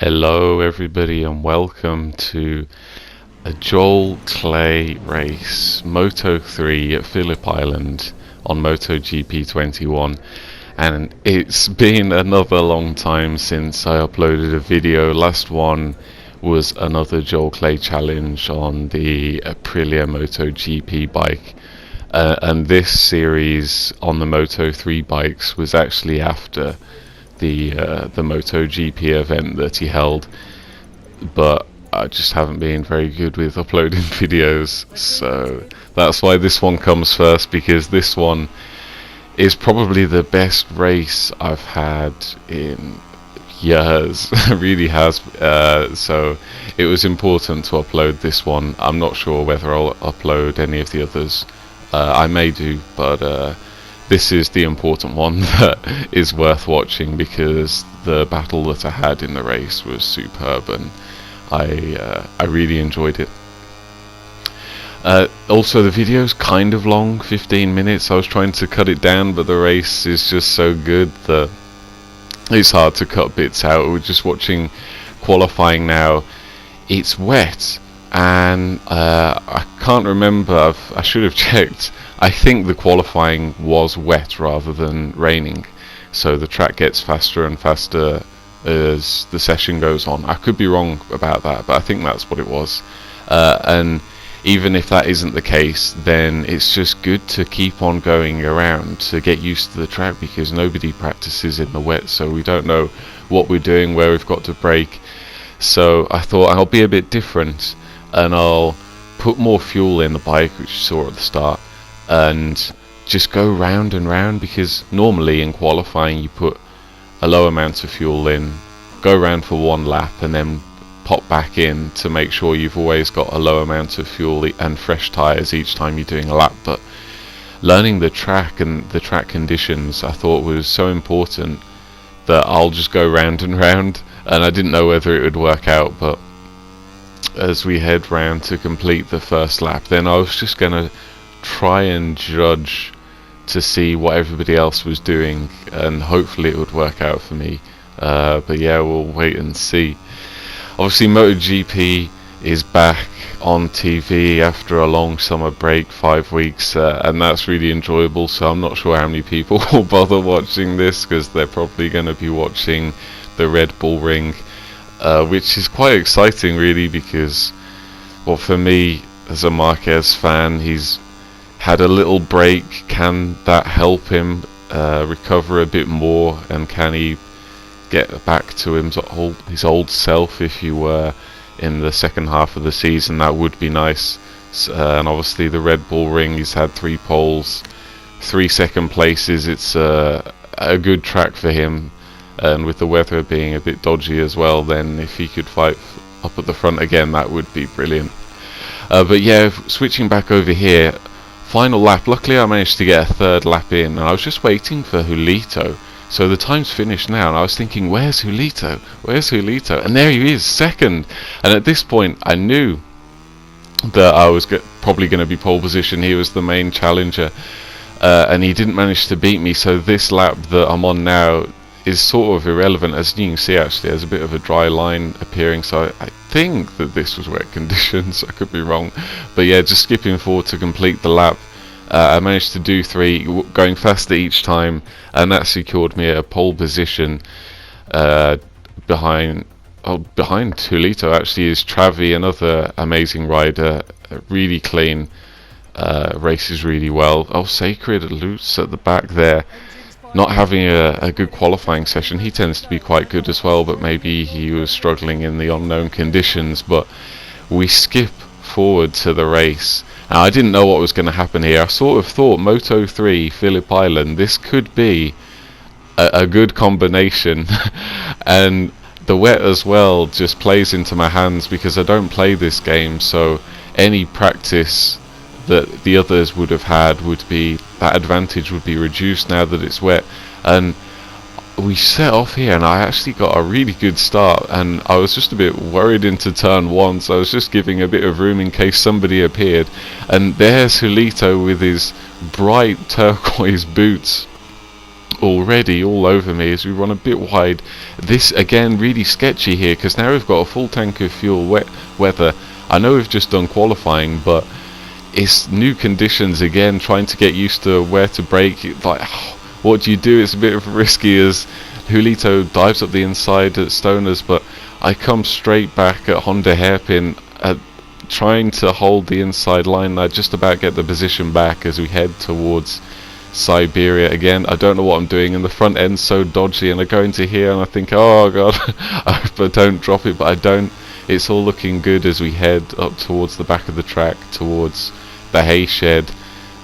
Hello everybody and welcome to a Joel Clay race, Moto3 at Phillip Island on MotoGP 21. And it's been another long time since I uploaded a video. Last one was another Joel Clay challenge on the Aprilia MotoGP bike. And this series on the Moto3 bikes was actually after the MotoGP event that he held, but I just haven't been very good with uploading videos, so that's why this one comes first, because this one is probably the best race I've had in years. It really has. So it was important to upload this one. I'm not sure whether I'll upload any of the others. I may do, but this is the important one that is worth watching, because the battle that I had in the race was superb and I really enjoyed it. Also, the video's kind of long, 15 minutes. I was trying to cut it down, but the race is just so good that it's hard to cut bits out. We're just watching qualifying now. It's wet, and I can't remember, I should have checked. I think the qualifying was wet rather than raining, so the track gets faster and faster as the session goes on. I could be wrong about that, but I think that's what it was. And even if that isn't the case, then it's just good to keep on going around to get used to the track, because nobody practices in the wet, so we don't know what we're doing, where we've got to brake. So I thought I'll be a bit different, and I'll put more fuel in the bike, which you saw at the start, and just go round and round, because normally in qualifying you put a low amount of fuel in, go round for one lap, and then pop back in to make sure you've always got a low amount of fuel and fresh tyres each time you're doing a lap. But learning the track and the track conditions, I thought was so important that I'll just go round and round, and I didn't know whether it would work out. But as we head round to complete the first lap, then I was just gonna try and judge to see what everybody else was doing, and hopefully it would work out for me. But yeah, we'll wait and see. Obviously MotoGP is back on TV after a long summer break, 5 weeks, and that's really enjoyable. So I'm not sure how many people will bother watching this, because they're probably going to be watching the Red Bull Ring, which is quite exciting really, because, well, for me as a Marquez fan, he's had a little break. Can that help him recover a bit more, and can he get back to his old self, if you were, in the second half of the season? That would be nice. And obviously the Red Bull Ring, he's had 3 poles, 3 second places. It's a good track for him, and with the weather being a bit dodgy as well, then if he could fight up at the front again, that would be brilliant. But yeah, switching back over here, final lap. Luckily I managed to get a 3rd lap in, and I was just waiting for Julito. So the time's finished now, and I was thinking, where's Julito? Where's Julito? And there he is, 2nd. And at this point I knew that I was probably going to be pole position. He was the main challenger, and he didn't manage to beat me, so this lap that I'm on now is sort of irrelevant. As you can see, actually there's a bit of a dry line appearing, so I think that this was wet conditions. I could be wrong, but yeah, just skipping forward to complete the lap, I managed to do 3, going faster each time, and that secured me a pole position. Behind Julito actually is Travi, another amazing rider, really clean, races really well. Oh, Sacred loose at the back there, not having a good qualifying session. He tends to be quite good as well, but maybe he was struggling in the unknown conditions. But we skip forward to the race. Now, I didn't know what was going to happen here. I sort of thought Moto3 Phillip Island, this could be a good combination. And the wet as well just plays into my hands, because I don't play this game, so any practice that the others would have had would be, that advantage would be reduced now that it's wet. And we set off here, and I actually got a really good start, and I was just a bit worried into turn 1, so I was just giving a bit of room in case somebody appeared. And there's Julito with his bright turquoise boots already all over me as we run a bit wide. This again really sketchy here, because now we've got a full tank of fuel, wet weather. I know we've just done qualifying, but it's new conditions again, trying to get used to where to brake. Like, what do you do? It's a bit risky as Julito dives up the inside at Stoners, but I come straight back at Honda hairpin, trying to hold the inside line. I just about get the position back as we head towards Siberia again. I don't know what I'm doing, and the front end's so dodgy, and I go into here and I think, oh god, but don't drop it, but I don't. It's all looking good as we head up towards the back of the track, towards the hay shed.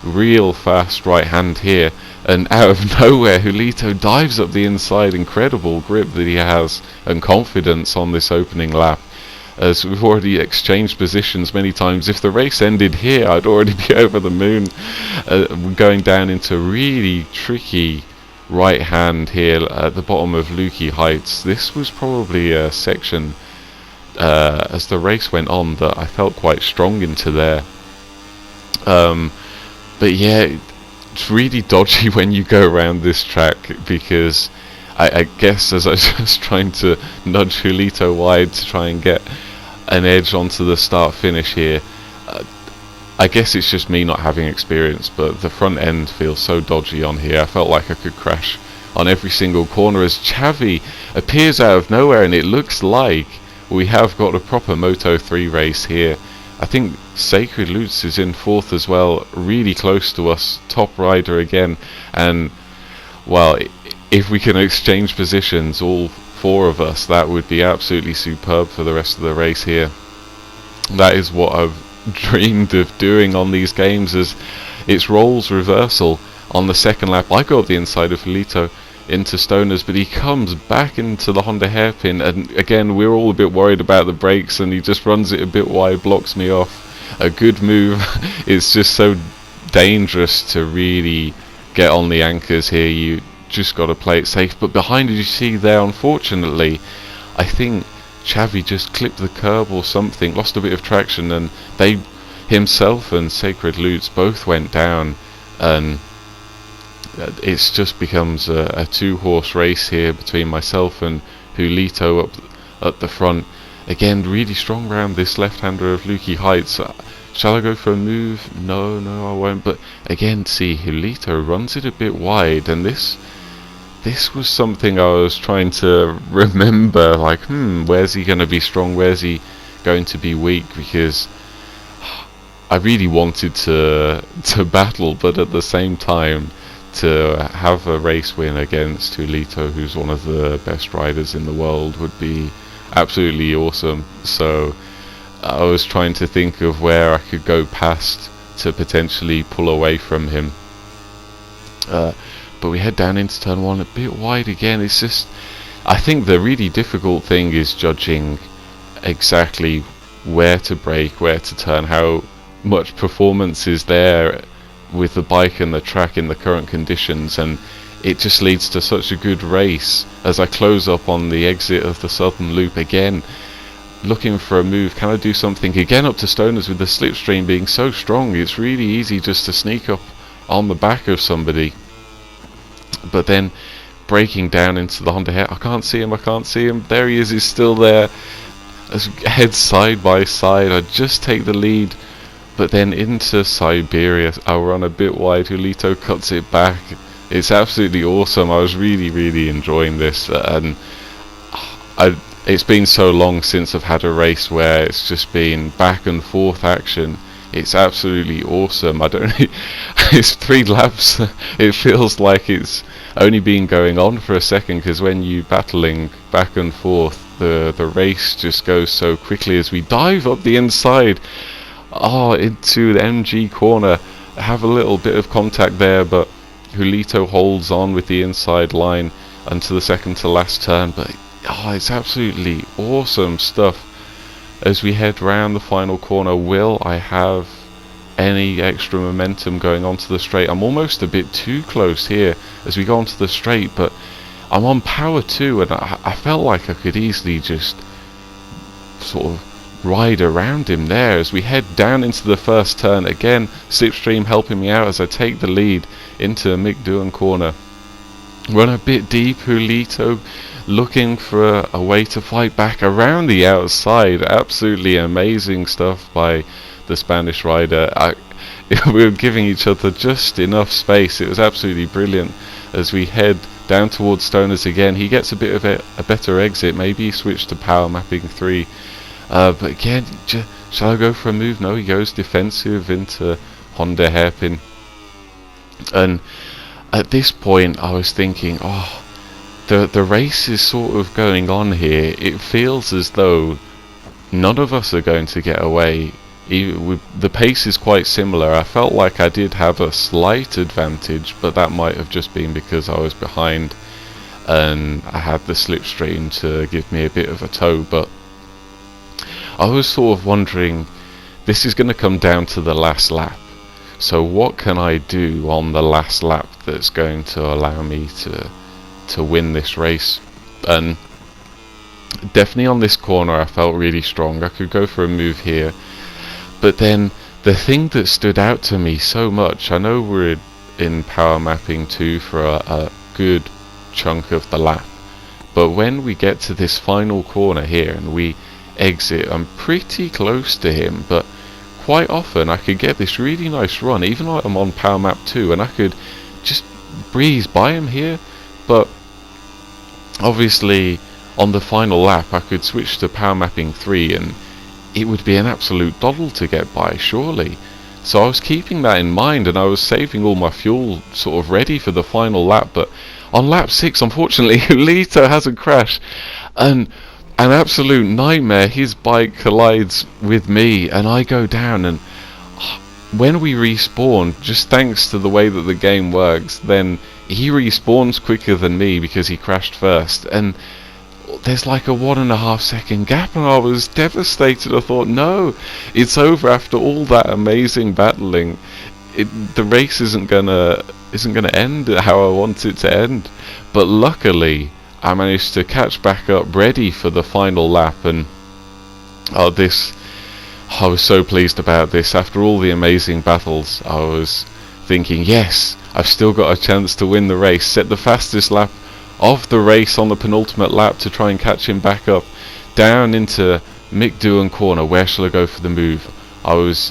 Real fast right hand here, and out of nowhere Julito dives up the inside. Incredible grip that he has and confidence on this opening lap, as we've already exchanged positions many times. If the race ended here, I'd already be over the moon. Going down into really tricky right hand here at the bottom of Lukey Heights. This was probably a section as the race went on that I felt quite strong into there. But yeah, it's really dodgy when you go around this track, because I guess as I was just trying to nudge Julito wide to try and get an edge onto the start finish here, I guess it's just me not having experience, but the front end feels so dodgy on here. I felt like I could crash on every single corner as Xavi appears out of nowhere, and it looks like we have got a proper Moto3 race here. I think Sacred Lutz is in fourth as well, really close to us, top rider again, and well, if we can exchange positions, all four of us, that would be absolutely superb for the rest of the race here. That is what I've dreamed of doing on these games, as it's roles reversal. On the second lap I go up the inside of Julito into Stoners, but he comes back into the Honda hairpin, and again we're all a bit worried about the brakes, and he just runs it a bit wide, blocks me off. A good move. It's just so dangerous to really get on the anchors here. You just got to play it safe. But behind, as you see there, unfortunately, I think Xavi just clipped the curb or something, lost a bit of traction, and they, himself and Sacred Lutz, both went down, and it just becomes a two-horse race here between myself and Julito up at the front. Again, really strong round this left-hander of Lukey Heights. Shall I go for a move? No, I won't. But again, see, Julito runs it a bit wide, and this was something I was trying to remember, like, where's he going to be strong, where's he going to be weak, because I really wanted to battle, but at the same time to have a race win against Julito, who's one of the best riders in the world, would be absolutely awesome. So I was trying to think of where I could go past to potentially pull away from him. But we head down into turn one a bit wide again. It's just, I think the really difficult thing is judging exactly where to brake, where to turn, how much performance is there with the bike and the track in the current conditions, and it just leads to such a good race. As I close up on the exit of the southern loop again, looking for a move, can I do something again up to Stoners? With the slipstream being so strong, it's really easy just to sneak up on the back of somebody, but then breaking down into the Honda hair, I can't see him, there he is, he's still there. As we head side by side, I just take the lead, but then into Siberia I'll run a bit wide. Julito cuts it back. It's absolutely awesome. I was really enjoying this, and it's been so long since I've had a race where it's just been back and forth action. It's absolutely awesome. I don't it's 3 laps. It feels like it's only been going on for a second, because when you battling back and forth, the race just goes so quickly. As we dive up the inside into the MG corner, have a little bit of contact there, but Julito holds on with the inside line until the second to last turn. But it's absolutely awesome stuff. As we head round the final corner, will I have any extra momentum going onto the straight? I'm almost a bit too close here as we go onto the straight, but I'm on power 2, and I felt like I could easily just sort of ride around him there. As we head down into the first turn again, slipstream helping me out as I take the lead into McDouhan corner. run a bit deep. Julito looking for a way to fight back around the outside. Absolutely amazing stuff by the Spanish rider. We were giving each other just enough space. It was absolutely brilliant. As we head down towards Stoners again, he gets a bit of a better exit. Maybe he switched to power mapping 3. But again, shall I go for a move? No, he goes defensive into Honda hairpin. And at this point I was thinking, oh, the race is sort of going on here. It feels as though none of us are going to get away. The pace is quite similar. I felt like I did have a slight advantage, but that might have just been because I was behind and I had the slipstream to give me a bit of a tow. But I was sort of wondering, this is going to come down to the last lap. So what can I do on the last lap that's going to allow me to win this race? And definitely on this corner I felt really strong. I could go for a move here. But then the thing that stood out to me so much, I know we're in power mapping 2 for a good chunk of the lap, but when we get to this final corner here and we exit, I'm pretty close to him, but quite often I could get this really nice run, even though I'm on power map 2, and I could just breeze by him here. But obviously on the final lap I could switch to power mapping 3 and it would be an absolute doddle to get by, surely. So I was keeping that in mind, and I was saving all my fuel sort of ready for the final lap. But on lap 6, unfortunately, Julito has a crash, and an absolute nightmare. His bike collides with me, and I go down. And when we respawn, just thanks to the way that the game works, then he respawns quicker than me because he crashed first. And there's like a 1.5 second gap, and I was devastated. I thought, no, it's over after all that amazing battling. The race isn't gonna end how I want it to end. But luckily I managed to catch back up, ready for the final lap. And I was so pleased about this. After all the amazing battles, I was thinking, yes, I've still got a chance to win the race. Set the fastest lap of the race on the penultimate lap to try and catch him back up. Down into Mick Doohan corner. Where shall I go for the move?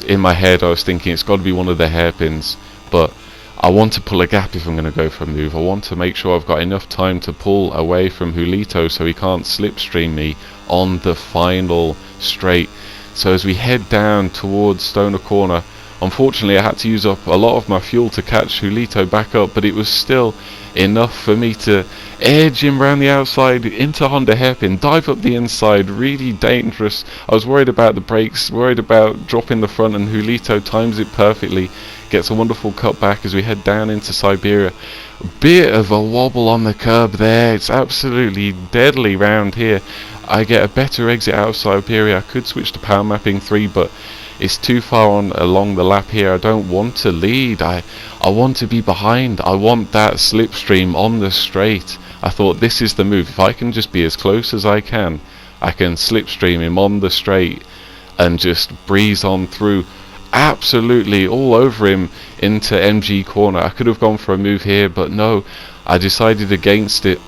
In my head I was thinking it's got to be one of the hairpins, but I want to pull a gap if I'm going to go for a move. I want to make sure I've got enough time to pull away from Julito so he can't slipstream me on the final straight. So as we head down towards Stoner corner, unfortunately I had to use up a lot of my fuel to catch Julito back up, but it was still enough for me to edge him round the outside into Honda hairpin, dive up the inside. Really dangerous. I was worried about the brakes, worried about dropping the front, and Julito times it perfectly, gets a wonderful cut back as we head down into Siberia. A bit of a wobble on the curb there. It's absolutely deadly round here. I get a better exit out of Siberia. I could switch to power mapping 3, but it's too far on along the lap here. I don't want to lead. I want to be behind. I want that slipstream on the straight. I thought this is the move. If I can just be as close as I can slipstream him on the straight and just breeze on through, absolutely all over him into MG corner. I could have gone for a move here, but no, I decided against it.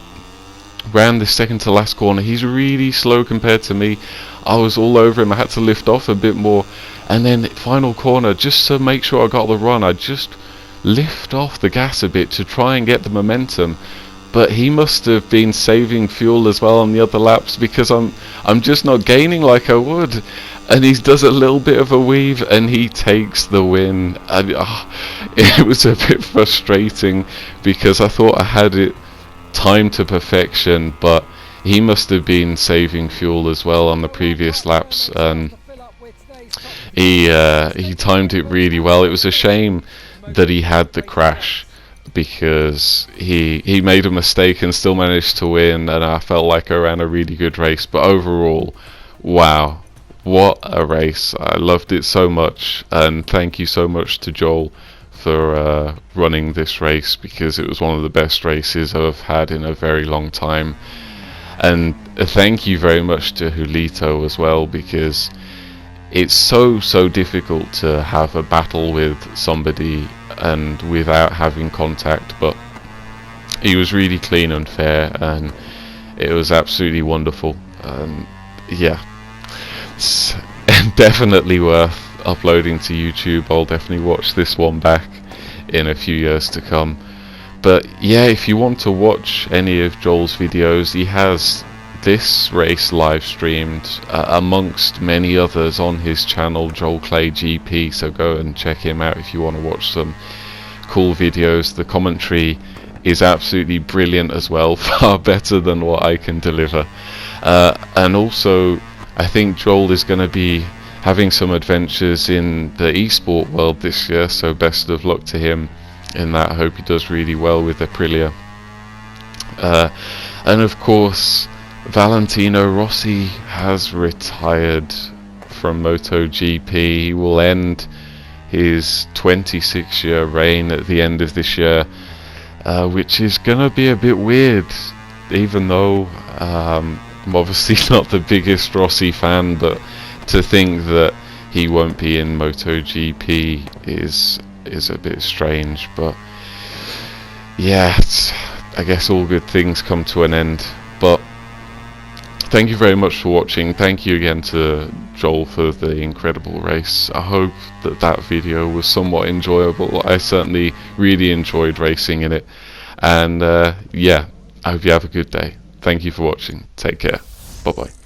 Round the second to last corner, he's really slow compared to me. I was all over him. I had to lift off a bit more, and then final corner, just to make sure I got the run, I just lift off the gas a bit to try and get the momentum. But he must have been saving fuel as well on the other laps, because I'm just not gaining like I would. And he does a little bit of a weave and he takes the win. And it was a bit frustrating because I thought I had it timed to perfection, but he must have been saving fuel as well on the previous laps, and he timed it really well. It was a shame that he had the crash, because he made a mistake and still managed to win, and I felt like I ran a really good race. But overall, wow, what a race. I loved it so much, and thank you so much to Joel for running this race, because it was one of the best races I've had in a very long time. And thank you very much to Julito as well, because it's so difficult to have a battle with somebody and without having contact. But He was really clean and fair, and it was absolutely wonderful. Yeah, it's definitely worth uploading to YouTube. I'll definitely watch this one back in a few years to come. But yeah, if you want to watch any of Joel's videos, he has this race live streamed amongst many others on his channel, Joel Clay GP, so go and check him out if you want to watch some cool videos. The commentary is absolutely brilliant as well, far better than what I can deliver. And also, I think Joel is going to be having some adventures in the esport world this year, so best of luck to him in that. I hope he does really well with Aprilia. And of course, Valentino Rossi has retired from MotoGP. He will end his 26-year reign at the end of this year, which is gonna be a bit weird, even though I'm obviously not the biggest Rossi fan, but to think that he won't be in MotoGP is a bit strange. But yeah, I guess all good things come to an end. But thank you very much for watching. Thank you again to Joel for the incredible race. I hope that video was somewhat enjoyable. I certainly really enjoyed racing in it. And yeah, I hope you have a good day. Thank you for watching. Take care. Bye bye.